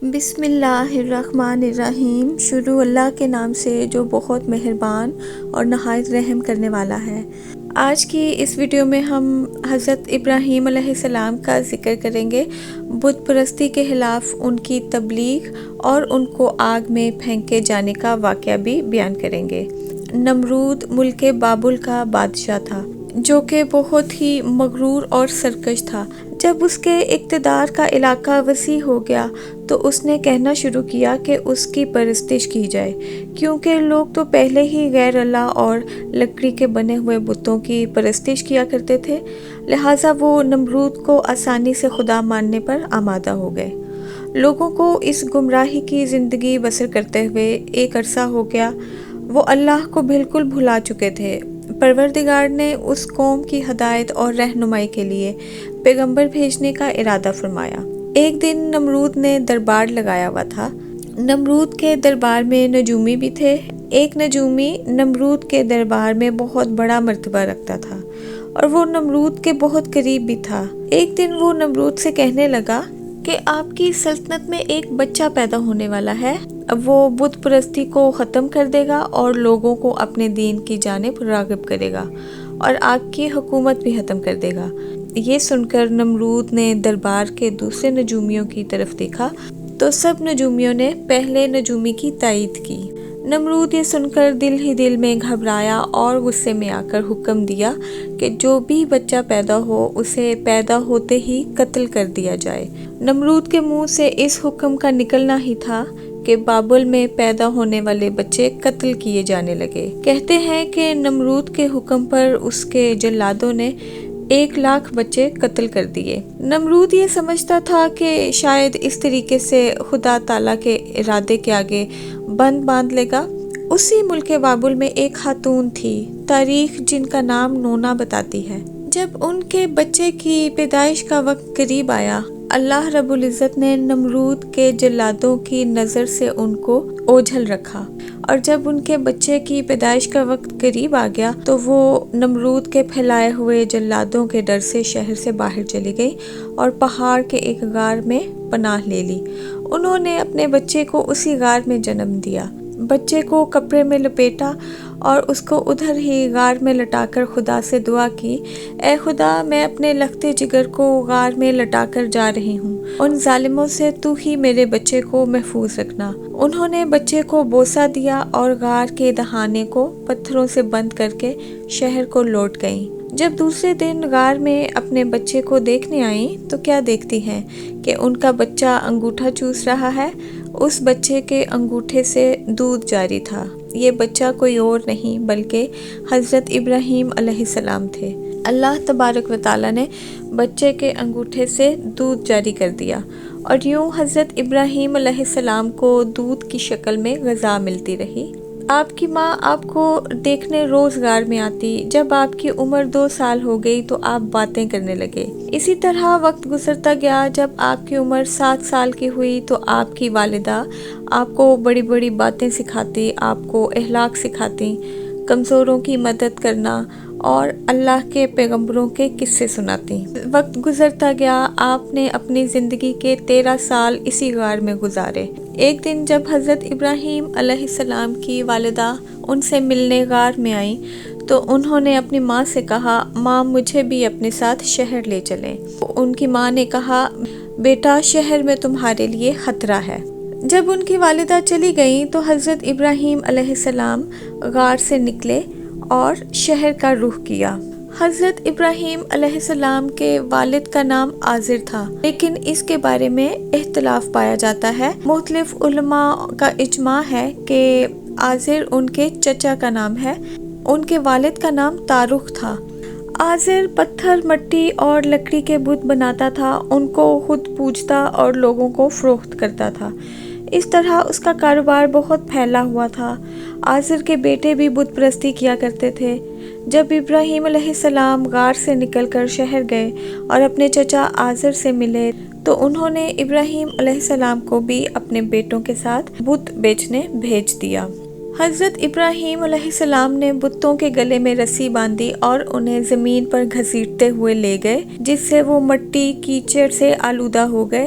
بسم اللہ الرحمن الرحیم۔ شروع اللہ کے نام سے جو بہت مہربان اور نہایت رحم کرنے والا ہے۔ آج کی اس ویڈیو میں ہم حضرت ابراہیم علیہ السلام کا ذکر کریں گے، بت پرستی کے خلاف ان کی تبلیغ اور ان کو آگ میں پھینکے جانے کا واقعہ بھی بیان کریں گے۔ نمرود ملک بابل کا بادشاہ تھا جو کہ بہت ہی مغرور اور سرکش تھا۔ جب اس کے اقتدار کا علاقہ وسیع ہو گیا تو اس نے کہنا شروع کیا کہ اس کی پرستش کی جائے، کیونکہ لوگ تو پہلے ہی غیر اللہ اور لکڑی کے بنے ہوئے بتوں کی پرستش کیا کرتے تھے، لہٰذا وہ نمرود کو آسانی سے خدا ماننے پر آمادہ ہو گئے۔ لوگوں کو اس گمراہی کی زندگی بسر کرتے ہوئے ایک عرصہ ہو گیا، وہ اللہ کو بالکل بھلا چکے تھے۔ پروردگار نے اس قوم کی ہدایت اور رہنمائی کے لیے پیغمبر بھیجنے کا ارادہ فرمایا۔ ایک دن نمرود نے دربار لگایا ہوا تھا۔ نمرود کے دربار میں نجومی بھی تھے۔ ایک نجومی نمرود کے دربار میں بہت بڑا مرتبہ رکھتا تھا اور وہ نمرود کے بہت قریب بھی تھا۔ ایک دن وہ نمرود سے کہنے لگا کہ آپ کی سلطنت میں ایک بچہ پیدا ہونے والا ہے، اب وہ بت پرستی کو ختم کر دے گا اور لوگوں کو اپنے دین کی جانب راغب کرے گا اور آپ کی حکومت بھی ختم کر دے گا۔ یہ سن کر نمرود نے دربار کے دوسرے نجومیوں کی طرف دیکھا تو سب نجومیوں نے پہلے نجومی کی تائید کی۔ نمرود یہ سن کر دل ہی دل میں گھبرایا اور غصے میں آ کر حکم دیا کہ جو بھی بچہ پیدا ہو اسے پیدا ہوتے ہی قتل کر دیا جائے۔ نمرود کے منہ سے اس حکم کا نکلنا ہی تھا کہ بابل میں پیدا ہونے والے بچے قتل کیے جانے لگے۔ کہتے ہیں کہ نمرود کے حکم پر اس کے جلادوں نے 1,00,000 بچے قتل کر دیے۔ نمرود یہ سمجھتا تھا کہ شاید اس طریقے سے خدا تعالیٰ کے ارادے کے آگے بند باندھ لے گا۔ اسی ملک بابل میں ایک خاتون تھی، تاریخ جن کا نام نونا بتاتی ہے۔ جب ان کے بچے کی پیدائش کا وقت قریب آیا، اللہ رب العزت نے نمرود کے جلادوں کی نظر سے ان کو اوجھل رکھا، اور جب ان کے بچے کی پیدائش کا وقت قریب آ گیا تو وہ نمرود کے پھیلائے ہوئے جلادوں کے ڈر سے شہر سے باہر چلی گئی اور پہاڑ کے ایک غار میں پناہ لے لی۔ انہوں نے اپنے بچے کو اسی غار میں جنم دیا۔ بچے کو کپڑے میں لپیٹا اور اس کو ادھر ہی غار میں لٹا کر خدا سے دعا کی، اے خدا، میں اپنے لختے جگر کو غار میں لٹا کر جا رہی ہوں، ان ظالموں سے تو ہی میرے بچے کو محفوظ رکھنا۔ انہوں نے بچے کو بوسہ دیا اور غار کے دہانے کو پتھروں سے بند کر کے شہر کو لوٹ گئیں۔ جب دوسرے دن غار میں اپنے بچے کو دیکھنے آئیں تو کیا دیکھتی ہیں کہ ان کا بچہ انگوٹھا چوس رہا ہے۔ اس بچے کے انگوٹھے سے دودھ جاری تھا۔ یہ بچہ کوئی اور نہیں بلکہ حضرت ابراہیم علیہ السلام تھے۔ اللہ تبارک و تعالیٰ نے بچے کے انگوٹھے سے دودھ جاری کر دیا اور یوں حضرت ابراہیم علیہ السلام کو دودھ کی شکل میں غذا ملتی رہی۔ آپ کی ماں آپ کو دیکھنے روز غار میں آتی۔ جب آپ کی عمر 2 سال ہو گئی تو آپ باتیں کرنے لگے۔ اسی طرح وقت گزرتا گیا۔ جب آپ کی عمر 7 سال کی ہوئی تو آپ کی والدہ آپ کو بڑی بڑی باتیں سکھاتی، آپ کو اخلاق سکھاتی، کمزوروں کی مدد کرنا اور اللہ کے پیغمبروں کے قصے سناتی۔ وقت گزرتا گیا، آپ نے اپنی زندگی کے 13 سال اسی غار میں گزارے۔ ایک دن جب حضرت ابراہیم علیہ السلام کی والدہ ان سے ملنے غار میں آئیں تو انہوں نے اپنی ماں سے کہا، ماں مجھے بھی اپنے ساتھ شہر لے چلیں۔ ان کی ماں نے کہا، بیٹا شہر میں تمہارے لیے خطرہ ہے۔ جب ان کی والدہ چلی گئیں تو حضرت ابراہیم علیہ السلام غار سے نکلے اور شہر کا رخ کیا۔ حضرت ابراہیم علیہ السلام کے والد کا نام آزر تھا، لیکن اس کے بارے میں اختلاف پایا جاتا ہے۔ مختلف علماء کا اجماع ہے کہ آزر ان کے چچا کا نام ہے۔ ان کے والد کا نام تارخ تھا۔ آزر پتھر، مٹی اور لکڑی کے بت بناتا تھا، ان کو خود پوجتا اور لوگوں کو فروخت کرتا تھا۔ اس طرح اس کا کاروبار بہت پھیلا ہوا تھا۔ آزر کے بیٹے بھی بت پرستی کیا کرتے تھے۔ جب ابراہیم علیہ السلام غار سے نکل کر شہر گئے اور اپنے چچا آزر سے ملے تو انہوں نے ابراہیم علیہ السلام کو بھی اپنے بیٹوں کے ساتھ بت بیچنے بھیج دیا۔ حضرت ابراہیم علیہ السلام نے بتوں کے گلے میں رسی باندھی اور انہیں زمین پر گھسیٹتے ہوئے لے گئے، جس سے وہ مٹی کیچڑ سے آلودہ ہو گئے۔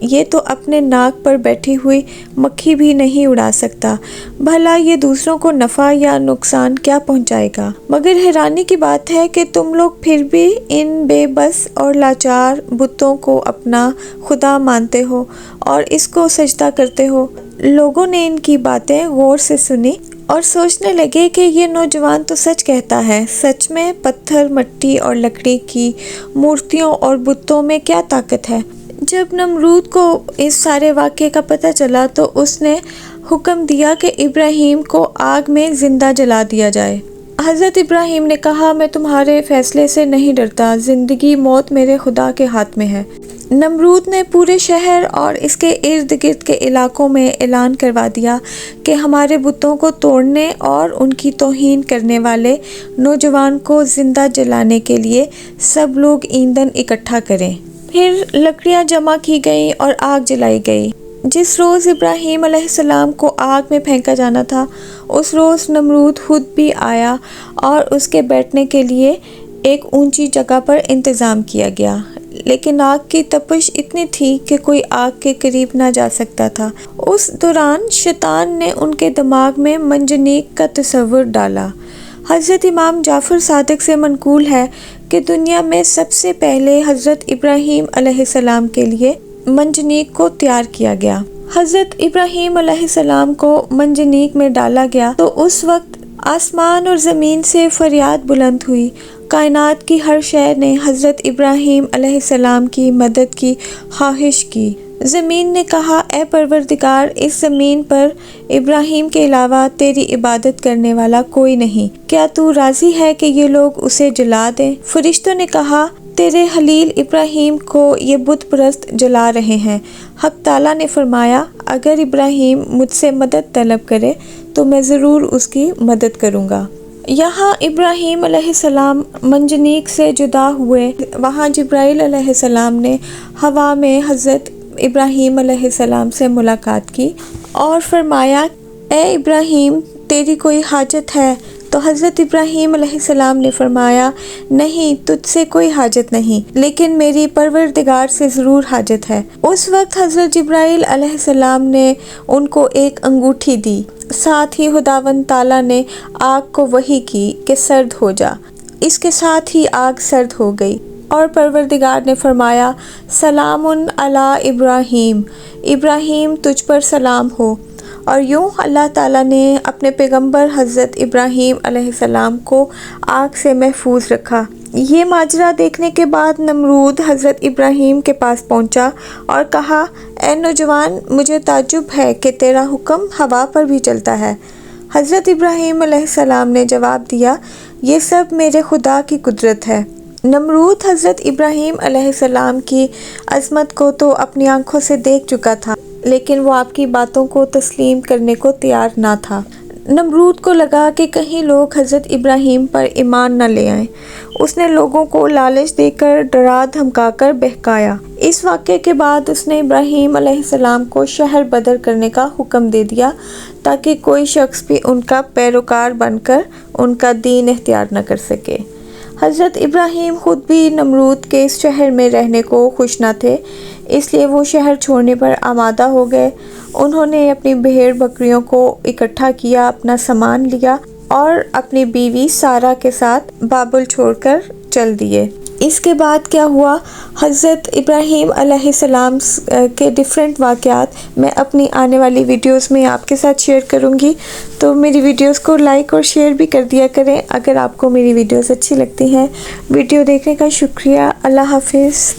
یہ تو اپنے ناک پر بیٹھی ہوئی مکھی بھی نہیں اڑا سکتا، بھلا یہ دوسروں کو نفع یا نقصان کیا پہنچائے گا؟ مگر حیرانی کی بات ہے کہ تم لوگ پھر بھی ان بے بس اور لاچار بتوں کو اپنا خدا مانتے ہو اور اس کو سجدہ کرتے ہو۔ لوگوں نے ان کی باتیں غور سے سنی اور سوچنے لگے کہ یہ نوجوان تو سچ کہتا ہے، سچ میں پتھر، مٹی اور لکڑی کی مورتیوں اور بتوں میں کیا طاقت ہے۔ جب نمرود کو اس سارے واقعے کا پتہ چلا تو اس نے حکم دیا کہ ابراہیم کو آگ میں زندہ جلا دیا جائے۔ حضرت ابراہیم نے کہا، میں تمہارے فیصلے سے نہیں ڈرتا، زندگی موت میرے خدا کے ہاتھ میں ہے۔ نمرود نے پورے شہر اور اس کے ارد گرد کے علاقوں میں اعلان کروا دیا کہ ہمارے بتوں کو توڑنے اور ان کی توہین کرنے والے نوجوان کو زندہ جلانے کے لیے سب لوگ ایندھن اکٹھا کریں۔ پھر لکڑیاں جمع کی گئیں اور آگ جلائی گئی۔ جس روز ابراہیم علیہ السلام کو آگ میں پھینکا جانا تھا، اس روز نمرود خود بھی آیا اور اس کے بیٹھنے کے لیے ایک اونچی جگہ پر انتظام کیا گیا، لیکن آگ کی تپش اتنی تھی کہ کوئی آگ کے قریب نہ جا سکتا تھا۔ اس دوران شیطان نے ان کے دماغ میں منجنیق کا تصور ڈالا۔ حضرت امام جعفر صادق سے منقول ہے کہ دنیا میں سب سے پہلے حضرت ابراہیم علیہ السلام کے لیے منجنیق کو تیار کیا گیا۔ حضرت ابراہیم علیہ السلام کو منجنیق میں ڈالا گیا تو اس وقت آسمان اور زمین سے فریاد بلند ہوئی۔ کائنات کی ہر شے نے حضرت ابراہیم علیہ السلام کی مدد کی خواہش کی۔ زمین نے کہا، اے پروردگار، اس زمین پر ابراہیم کے علاوہ تیری عبادت کرنے والا کوئی نہیں، کیا تو راضی ہے کہ یہ لوگ اسے جلا دیں؟ فرشتوں نے کہا، تیرے خلیل ابراہیم کو یہ بت پرست جلا رہے ہیں۔ حق تعالیٰ نے فرمایا، اگر ابراہیم مجھ سے مدد طلب کرے تو میں ضرور اس کی مدد کروں گا۔ یہاں ابراہیم علیہ السلام منجنیق سے جدا ہوئے۔ وہاں جبرائیل علیہ السلام نے ہوا میں حضرت ابراہیم علیہ السلام سے ملاقات کی اور فرمایا، اے ابراہیم، تیری کوئی حاجت ہے؟ تو حضرت ابراہیم علیہ السلام نے فرمایا، نہیں، تجھ سے کوئی حاجت نہیں، لیکن میری پروردگار سے ضرور حاجت ہے۔ اس وقت حضرت جبرائیل علیہ السلام نے ان کو ایک انگوٹھی دی، ساتھ ہی خداوند تعالیٰ نے آگ کو وحی کی کہ سرد ہو جا۔ اس کے ساتھ ہی آگ سرد ہو گئی اور پروردگار نے فرمایا، سلام علی ابراہیم، ابراہیم تجھ پر سلام ہو۔ اور یوں اللہ تعالیٰ نے اپنے پیغمبر حضرت ابراہیم علیہ السلام کو آگ سے محفوظ رکھا۔ یہ ماجرا دیکھنے کے بعد نمرود حضرت ابراہیم کے پاس پہنچا اور کہا، اے نوجوان، مجھے تعجب ہے کہ تیرا حکم ہوا پر بھی چلتا ہے۔ حضرت ابراہیم علیہ السلام نے جواب دیا، یہ سب میرے خدا کی قدرت ہے۔ نمرود حضرت ابراہیم علیہ السلام کی عظمت کو تو اپنی آنکھوں سے دیکھ چکا تھا، لیکن وہ آپ کی باتوں کو تسلیم کرنے کو تیار نہ تھا۔ نمرود کو لگا کہ کہیں لوگ حضرت ابراہیم پر ایمان نہ لے آئیں۔ اس نے لوگوں کو لالچ دے کر، ڈرا دھمکا کر بہکایا۔ اس واقعے کے بعد اس نے ابراہیم علیہ السلام کو شہر بدر کرنے کا حکم دے دیا تاکہ کوئی شخص بھی ان کا پیروکار بن کر ان کا دین اختیار نہ کر سکے۔ حضرت ابراہیم خود بھی نمرود کے اس شہر میں رہنے کو خوش نہ تھے، اس لیے وہ شہر چھوڑنے پر آمادہ ہو گئے۔ انہوں نے اپنی بھیڑ بکریوں کو اکٹھا کیا، اپنا سامان لیا اور اپنی بیوی سارہ کے ساتھ بابل چھوڑ کر چل دیے۔ اس کے بعد کیا ہوا، حضرت ابراہیم علیہ السلام کے ڈیفرنٹ واقعات میں اپنی آنے والی ویڈیوز میں آپ کے ساتھ شیئر کروں گی، تو میری ویڈیوز کو لائک اور شیئر بھی کر دیا کریں اگر آپ کو میری ویڈیوز اچھی لگتی ہیں۔ ویڈیو دیکھنے کا شکریہ۔ اللہ حافظ۔